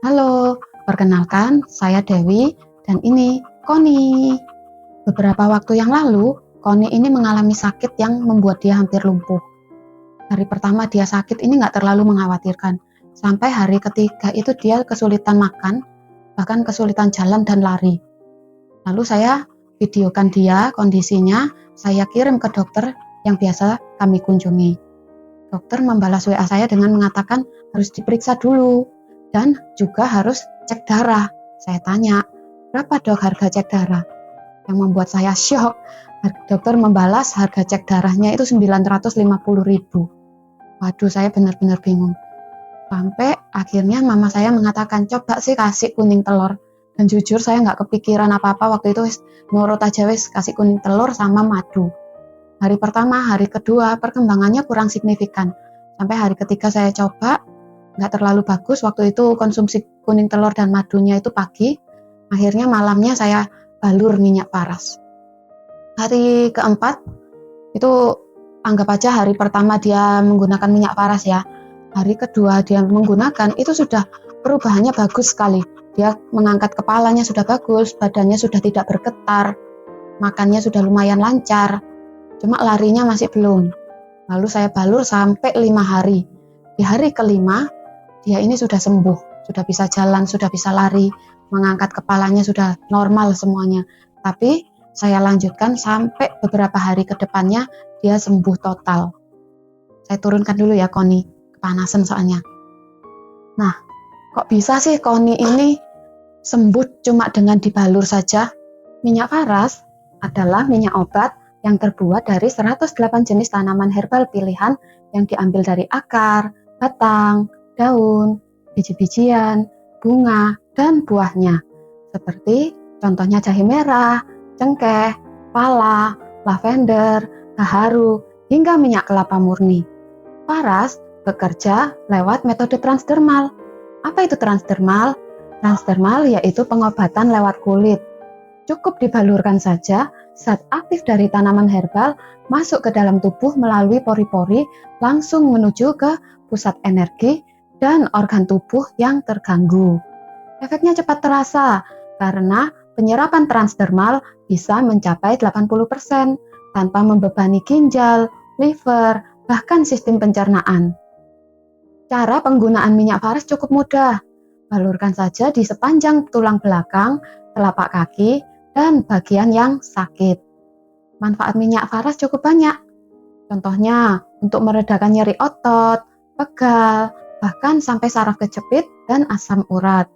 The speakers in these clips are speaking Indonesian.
Halo, perkenalkan saya Dewi dan ini Koni. Beberapa waktu yang lalu, Koni ini mengalami sakit yang membuat dia hampir lumpuh. Hari pertama dia sakit ini nggak terlalu mengkhawatirkan. Sampai hari ketiga itu dia kesulitan makan, bahkan kesulitan jalan dan lari. Lalu saya videokan dia kondisinya, saya kirim ke dokter yang biasa kami kunjungi. Dokter membalas WA saya dengan mengatakan harus diperiksa dulu dan juga harus cek darah. Saya tanya, berapa dok harga cek darah? Yang membuat saya syok, dokter membalas harga cek darahnya itu 950.000. Waduh, saya benar-benar bingung. Sampai akhirnya mama saya mengatakan, coba sih kasih kuning telur. Dan jujur saya nggak kepikiran apa-apa waktu itu, nurut aja wis kasih kuning telur sama madu. Hari pertama, hari kedua, perkembangannya kurang signifikan. Sampai hari ketiga saya coba, nggak terlalu bagus. Waktu itu konsumsi kuning telur dan madunya itu pagi. Akhirnya malamnya saya balur minyak paras. Hari keempat, itu anggap aja hari pertama dia menggunakan minyak paras ya. Hari kedua dia menggunakan, itu sudah perubahannya bagus sekali. Dia mengangkat kepalanya sudah bagus, badannya sudah tidak bergetar, makannya sudah lumayan lancar. Cuma larinya masih belum. Lalu saya balur sampai 5 hari. Di hari kelima, dia ini sudah sembuh. Sudah bisa jalan, sudah bisa lari. Mengangkat kepalanya sudah normal semuanya. Tapi saya lanjutkan sampai beberapa hari ke depannya, dia sembuh total. Saya turunkan dulu ya Koni. Kepanasan soalnya. Nah, kok bisa sih Koni ini sembuh cuma dengan dibalur saja? Minyak paras adalah minyak obat yang terbuat dari 108 jenis tanaman herbal pilihan yang diambil dari akar, batang, daun, biji-bijian, bunga, dan buahnya. Seperti contohnya jahe merah, cengkeh, pala, lavender, gaharu, hingga minyak kelapa murni. Paras bekerja lewat metode transdermal. Apa itu transdermal? Transdermal yaitu pengobatan lewat kulit. Cukup dibalurkan saja, zat aktif dari tanaman herbal masuk ke dalam tubuh melalui pori-pori langsung menuju ke pusat energi dan organ tubuh yang terganggu. Efeknya cepat terasa karena penyerapan transdermal bisa mencapai 80% tanpa membebani ginjal, liver, bahkan sistem pencernaan. Cara penggunaan minyak paras cukup mudah. Balurkan saja di sepanjang tulang belakang, telapak kaki, dan bagian yang sakit. Manfaat minyak paras cukup banyak. Contohnya, untuk meredakan nyeri otot, pegal, bahkan sampai saraf kejepit dan asam urat.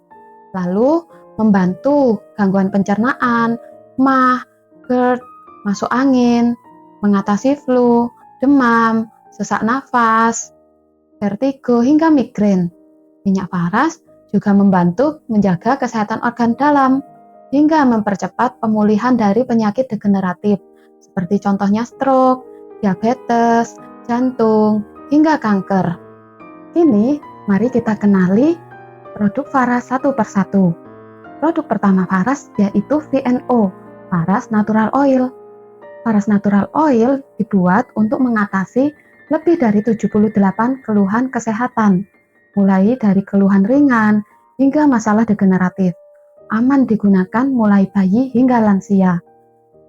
Lalu, membantu gangguan pencernaan, MAH, GERD, masuk angin, mengatasi flu, demam, sesak nafas, vertigo, hingga migrain. Minyak paras juga membantu menjaga kesehatan organ dalam hingga mempercepat pemulihan dari penyakit degeneratif seperti contohnya stroke, diabetes, jantung, hingga kanker. Kini, mari kita kenali produk Faras satu persatu. Produk pertama Faras yaitu VNO, Faras Natural Oil. Faras Natural Oil dibuat untuk mengatasi lebih dari 78 keluhan kesehatan, mulai dari keluhan ringan hingga masalah degeneratif. Aman digunakan mulai bayi hingga lansia.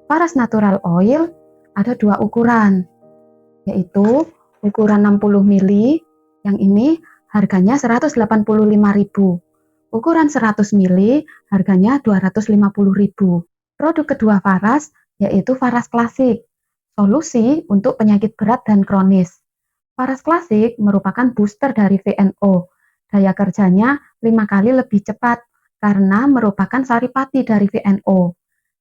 Faras Natural Oil ada 2 ukuran, yaitu ukuran 60 ml, yang ini harganya 185.000. Ukuran 100 ml harganya 250.000. Produk kedua Faras yaitu Faras Klasik, solusi untuk penyakit berat dan kronis. Faras Klasik merupakan booster dari VNO. Daya kerjanya 5 kali lebih cepat karena merupakan saripati dari VNO.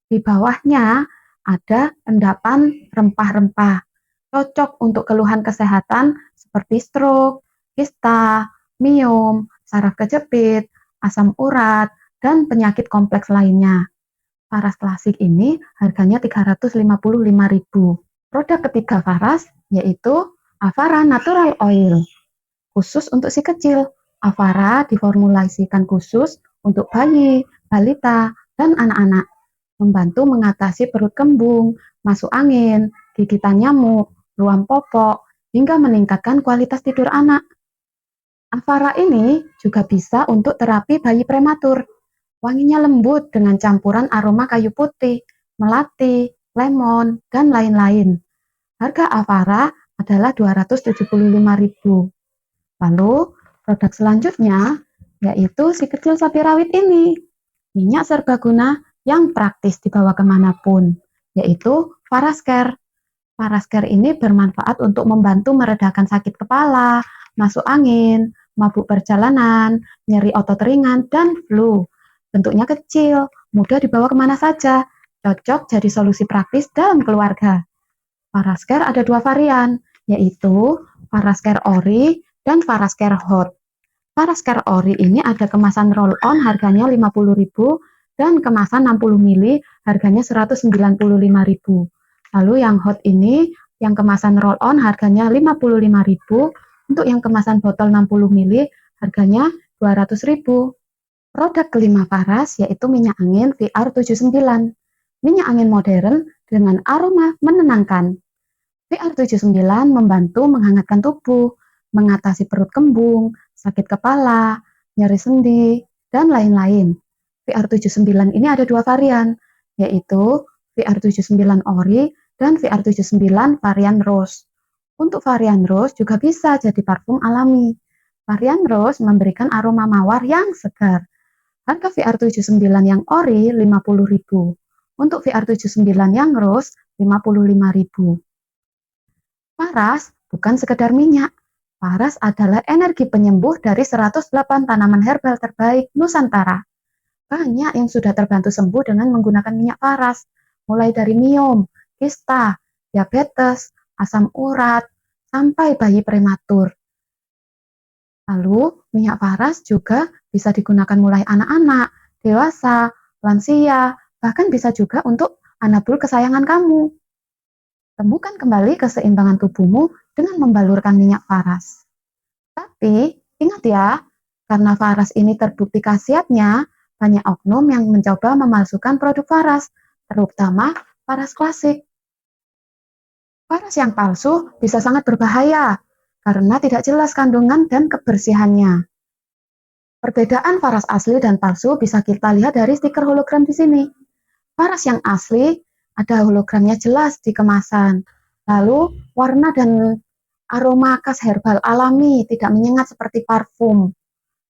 Di bawahnya ada endapan rempah-rempah. Cocok untuk keluhan kesehatan seperti stroke, kista, miom, saraf kejepit, asam urat, dan penyakit kompleks lainnya. Faras Klasik ini harganya 355.000. Produk ketiga Faras yaitu Avara Natural Oil. Khusus untuk si kecil, Avara diformulasikan khusus untuk bayi, balita, dan anak-anak. Membantu mengatasi perut kembung, masuk angin, gigitan nyamuk, ruam popok, hingga meningkatkan kualitas tidur anak. Avara ini juga bisa untuk terapi bayi prematur. Wanginya lembut dengan campuran aroma kayu putih, melati, lemon, dan lain-lain. Harga Avara adalah 275.000. Lalu, produk selanjutnya yaitu si kecil sapi rawit ini. Minyak serbaguna yang praktis dibawa kemanapun, yaitu Parascare. Parascare ini bermanfaat untuk membantu meredakan sakit kepala, masuk angin, mabuk perjalanan, nyeri otot ringan, dan flu. Bentuknya kecil, mudah dibawa kemana saja, cocok jadi solusi praktis dalam keluarga. Parascare ada dua varian, yaitu Parascare Ori dan Parascare Hot. Parascare Ori ini ada kemasan roll-on harganya 50.000 dan kemasan 60 ml harganya 195.000. Lalu yang hot ini yang kemasan roll-on harganya 55.000, untuk yang kemasan botol 60 ml harganya 200.000. Produk kelima Paras yaitu minyak angin VR79. Minyak angin modern dengan aroma menenangkan. VR79 membantu menghangatkan tubuh, mengatasi perut kembung, sakit kepala, nyeri sendi, dan lain-lain. VR79 ini ada dua varian, yaitu VR79 Ori dan VR79 varian Rose. Untuk varian Rose juga bisa jadi parfum alami. Varian Rose memberikan aroma mawar yang segar. Harga VR79 yang Ori 50.000. Untuk VR79 yang Rose 55.000. Paras bukan sekedar minyak. Paras adalah energi penyembuh dari 108 tanaman herbal terbaik Nusantara. Banyak yang sudah terbantu sembuh dengan menggunakan minyak paras, mulai dari miom, kista, diabetes, asam urat, sampai bayi prematur. Lalu, minyak paras juga bisa digunakan mulai anak-anak, dewasa, lansia, bahkan bisa juga untuk anabul kesayangan kamu. Temukan kembali keseimbangan tubuhmu dengan membalurkan minyak paras. Tapi, ingat ya, karena paras ini terbukti khasiatnya, banyak oknum yang mencoba memalsukan produk paras, terutama paras klasik. Paras yang palsu bisa sangat berbahaya karena tidak jelas kandungan dan kebersihannya. Perbedaan paras asli dan palsu bisa kita lihat dari stiker hologram di sini. Paras yang asli ada hologramnya jelas di kemasan. Lalu warna dan aroma khas herbal alami, tidak menyengat seperti parfum.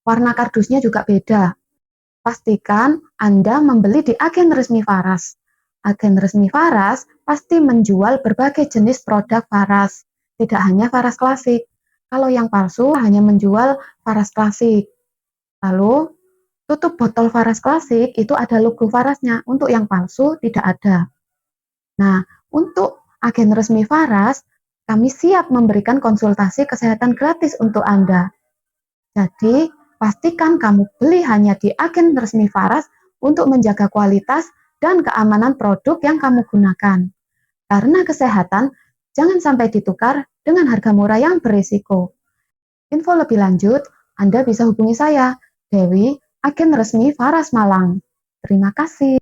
Warna kardusnya juga beda. Pastikan Anda membeli di agen resmi Paras. Agen resmi Paras pasti menjual berbagai jenis produk Paras, tidak hanya Paras klasik. Kalau yang palsu hanya menjual Paras klasik. Lalu tutup botol Paras klasik itu ada logo Parasnya, untuk yang palsu tidak ada. Nah, untuk agen resmi Paras, kami siap memberikan konsultasi kesehatan gratis untuk Anda. Jadi, pastikan kamu beli hanya di agen resmi Paras untuk menjaga kualitas dan keamanan produk yang kamu gunakan. Karena kesehatan, jangan sampai ditukar dengan harga murah yang berisiko. Info lebih lanjut, Anda bisa hubungi saya, Dewi, agen resmi Paras Malang. Terima kasih.